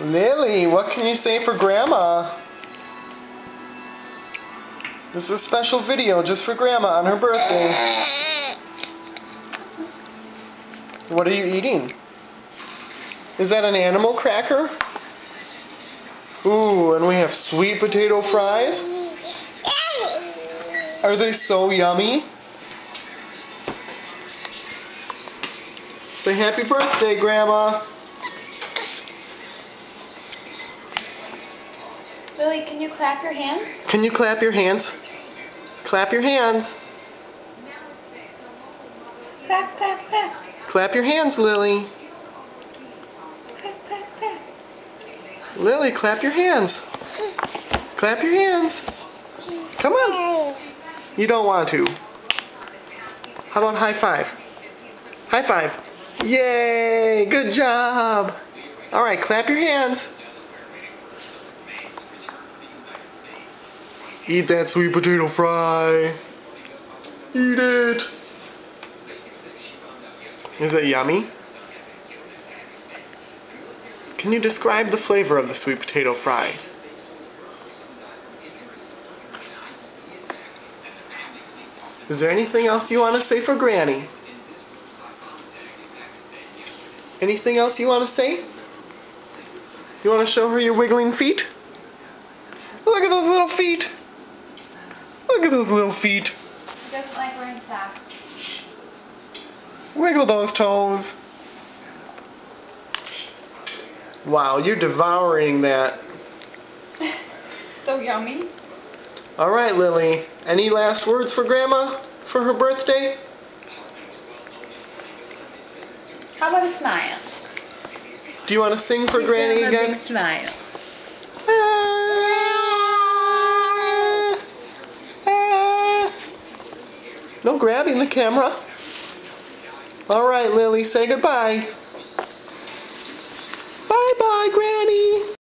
Lily, what can you say for Grandma? This is a special video just for Grandma on her birthday. What are you eating? Is that an animal cracker? Ooh, and we have sweet potato fries. Are they so yummy? Say happy birthday, Grandma. Lily, can you clap your hands? Can you clap your hands? Clap your hands. Clap, clap, clap. Clap your hands, Lily. Clap, clap, clap. Lily, clap your hands. Clap your hands. Come on. You don't want to. How about high five? High five. Yay, good job. All right, clap your hands. Eat that sweet potato fry. Eat it. Is it yummy? Can you describe the flavor of the sweet potato fry? Is there anything else you want to say for Granny? Anything else you want to say? You want to show her your wiggling feet? Look at those little feet. Look at those little feet. She doesn't like wearing socks. Wiggle those toes. Wow, you're devouring that. So yummy. All right, Lily. Any last words for Grandma for her birthday? How about a smile? Do you want to sing for Give Granny them a again? big smile. No grabbing the camera. All right, Lily, say goodbye. Bye-bye, Granny.